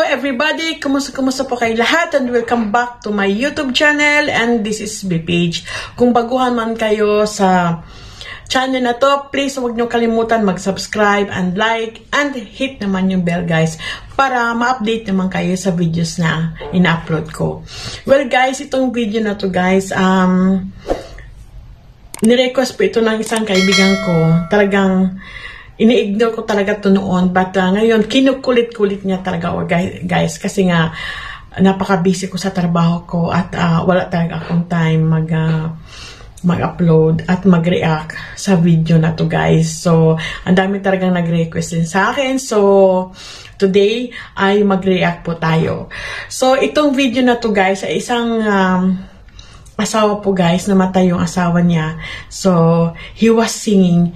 everybody! Kumusta po kayo lahat and welcome back to my YouTube channel and this is BPage. Kung baguhan man kayo sa channel na to, please huwag nyo kalimutan mag-subscribe and like and hit naman yung bell guys para ma-update naman kayo sa videos na ina-upload ko. Well guys, itong video na to guys, nirequest po ito ng isang kaibigan ko. Talagang ini-ignore ko talaga ito noon, but ngayon kinukulit-kulit niya talaga guys, kasi nga napaka-busy ko sa trabaho ko at wala talaga akong time mag-upload at mag-react sa video na to guys. So ang dami talagang nag-request din sa akin, so today ay mag-react po tayo. So itong video na to guys ay isang asawa po guys, namatay yung asawa niya, so he was singing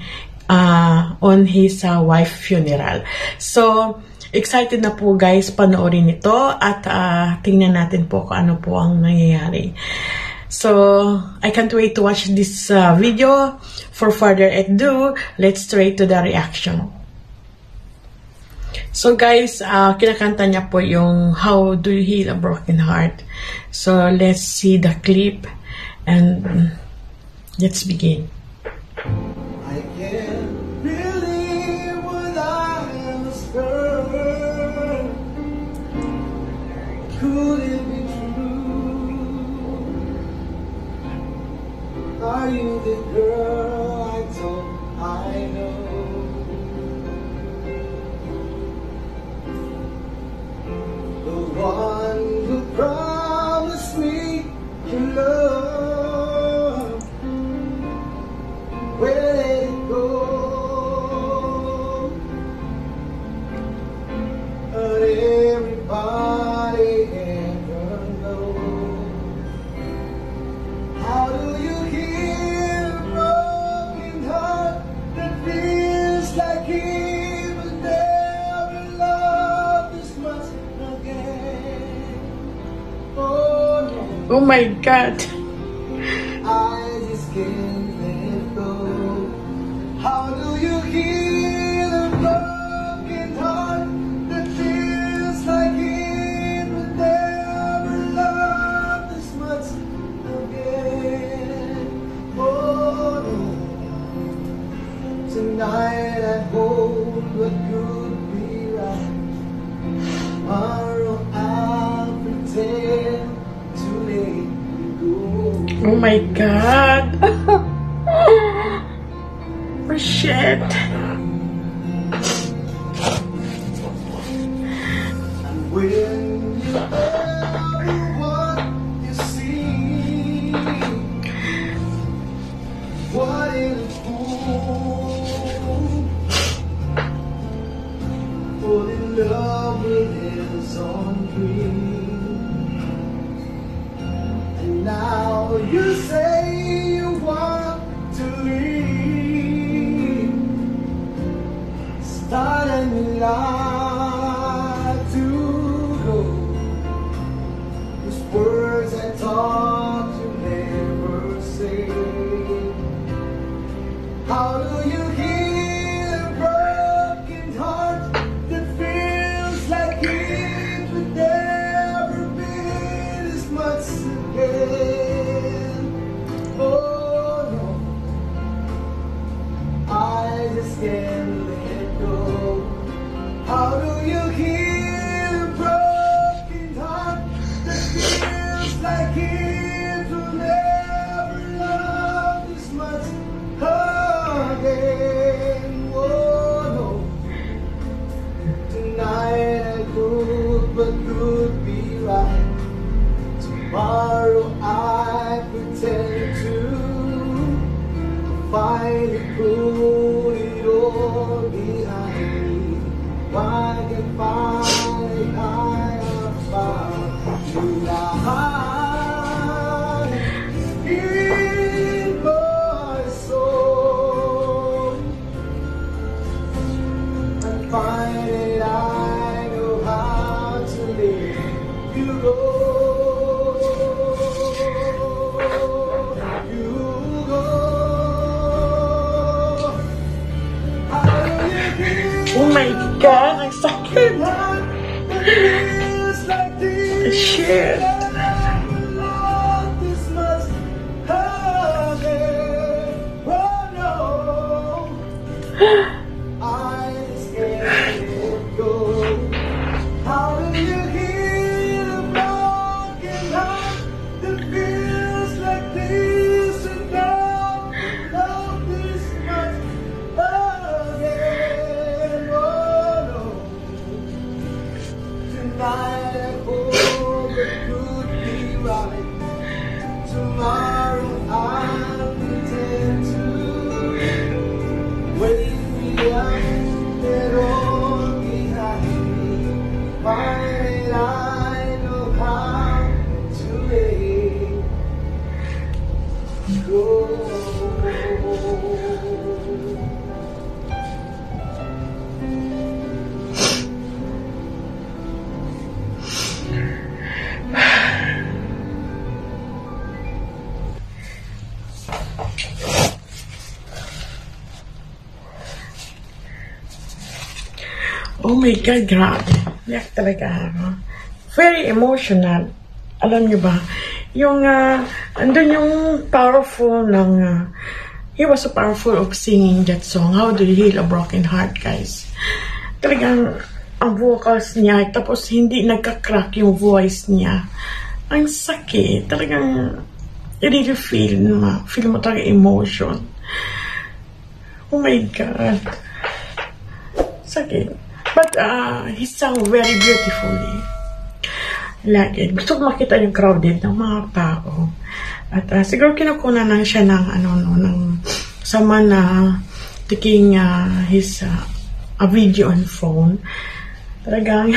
on his wife funeral. So, excited na po guys panoorin ito at tingnan natin po kung ano po ang nangyayari. So, I can't wait to watch this video. For further ado, let's straight to the reaction. So guys, kinakanta niya po yung How Do You Heal a Broken Heart. So, let's see the clip and let's begin. I can't believe what I have heard. Could it be true? Are you the girl I thought I know? The one who promised me your love. Where did it go? But everybody ever knows. How do you heal a broken heart that feels like he was never loved this much again? Oh no. Oh my God! I just can't let it go. How do you heal a broken heart that feels like it would never love this much again? Oh no. Tonight I hold what could be right. Tomorrow I'll pretend to let you go. Oh my God! Oh shit! And when you tell what you see, what is it for? For in love with his own dream. And now you say you want to leave, start a new life to go. Those words I thought you never say. How do you heal a broken heart that feels like it would never be this much again? Oh no, I just can't let go. How do you heal a broken heart that feels like it will never love this much again? Oh no, tonight I could but could be right. Tomorrow I pretend to finally put it all behind me. Why can finally I have found you now in my soul, and finally I know how to let you go. Oh my God! Ang sakit! Shit. Tomorrow I'll pretend to wake me up and all behind me. Find I know how to let go. Oh my God, grabe. Yak talaga ako. Very emotional. Alam niyo ba? Yung, andun yung powerful ng, he was so powerful of singing that song. How do you heal a broken heart, guys? Talagang, ang vocals niya, tapos hindi nagka-crack yung voice niya. Ang sakit. Talagang, you really feel mo talaga emotion. Oh my God. Sakit. But he sang very beautifully. Like it. Gusto ko makita yung crowded ng mga tao. At siguro kinukunan lang siya ng ng someone taking his a video on phone. Talagang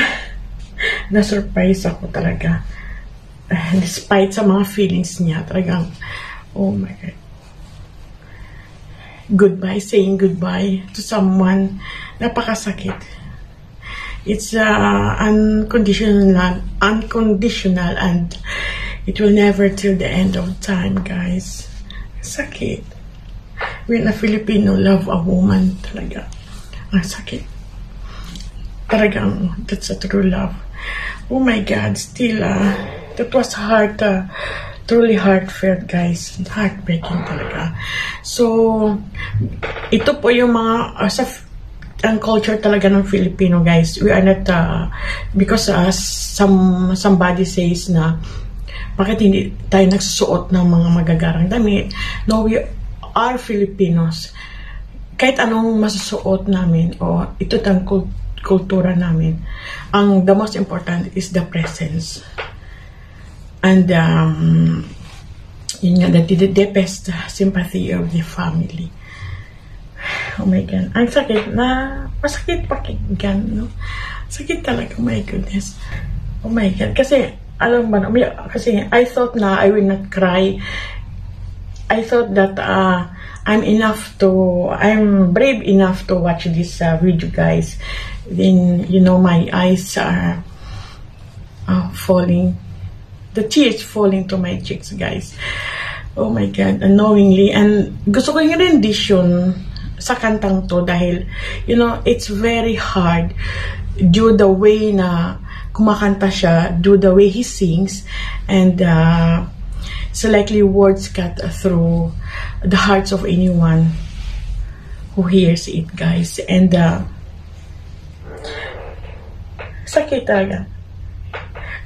na-surprise ako talaga. Despite sa mga feelings niya, talagang oh my God. Goodbye, saying goodbye to someone. Napakasakit. It's unconditional, and it will never till the end of time, guys. Sakit. When a Filipino love a woman, talaga, ang sakit. Talagang, that's a true love. Oh my God, still, that was truly heartfelt, guys. Heartbreaking talaga. So, ito po yung mga, ang culture talaga ng Filipino, guys. We are not, because somebody says na, bakit hindi tayo nagsusuot ng mga magagarang damit? No, we are Filipinos. Kahit anong masusuot namin, o ito ang kultura namin, the most important is the presence. And, yun nga, the deepest sympathy of the family. Oh my God. Ang sakit masakit pakinggan, no? Sakit talaga, oh my goodness. Oh my God. Kasi, alam ba, kasi I thought na I will not cry. I thought that I'm brave enough to watch this video, guys. Then, you know, my eyes are falling. The tears falling to my cheeks, guys. Oh my God, unknowingly. And gusto ko yung rendition sa kantang to dahil, you know, it's very hard due the way na kumakanta siya, due the way he sings, and so likely words cut through the hearts of anyone who hears it, guys. And sakit talaga.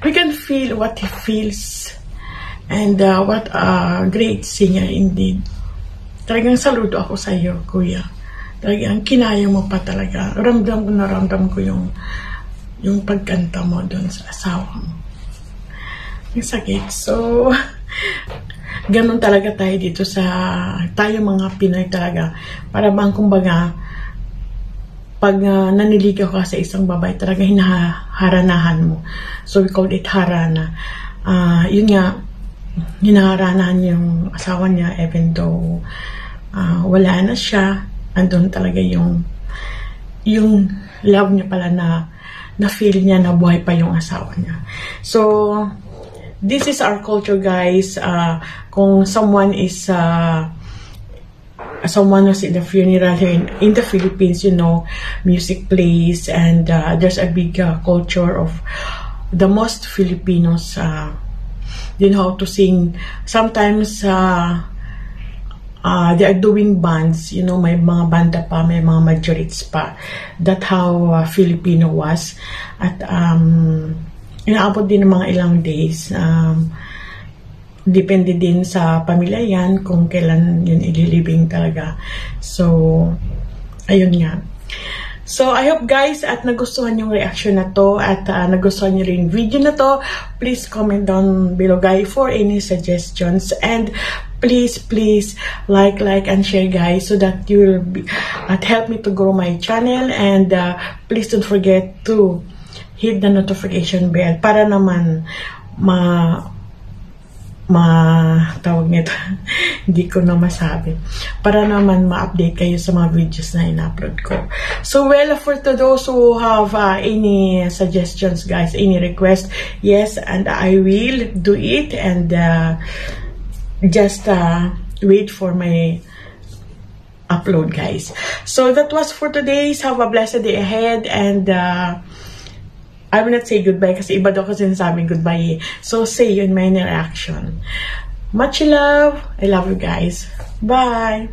We can feel what he feels, and what a great singer indeed. Talagang saludo ako sa iyo, kuya. Talagang kinaya mo pa talaga. Ramdam ko yung pagkanta mo doon sa asawa mo. Yung sakit. So, ganun talaga tayo dito tayo mga Pinoy talaga. Para bang kumbaga, pag naniligaw ka sa isang babae, talaga hinaharanahan mo. So, we call it harana. Yun nga, hinaharanahan yung asawa niya, even though wala na siya, andun talaga yung love niya pala na feel niya na buhay pa yung asawa niya. So, this is our culture, guys. Kung someone was in the funeral here in the Philippines, you know, music plays, and there's a big culture of the most Filipinos they know how to sing. Sometimes they are doing bands, you know, may mga banda pa, may mga majorettes pa. That's how Filipino was. At inaabot din ng mga ilang days. Depende din sa pamilya yan kung kailan yun ililibing talaga. So, ayun nga. So, I hope guys at nagustuhan yung reaction na to at nagustuhan nyo rin video na to. Please comment down below guys for any suggestions, and please like and share guys so that you will be help me to grow my channel, and please don't forget to hit the notification bell para naman tawag nito, hindi ko na masabi. Para naman ma-update kayo sa mga videos na in-upload ko. So, well, for to those who have any suggestions, guys, any request, yes, and I will do it, and just wait for my upload, guys. So, that was for today. Have a blessed day ahead, and I will not say goodbye kasi iba daw ko sinasabing goodbye. So, say yun, my reaction. Much love. I love you guys. Bye.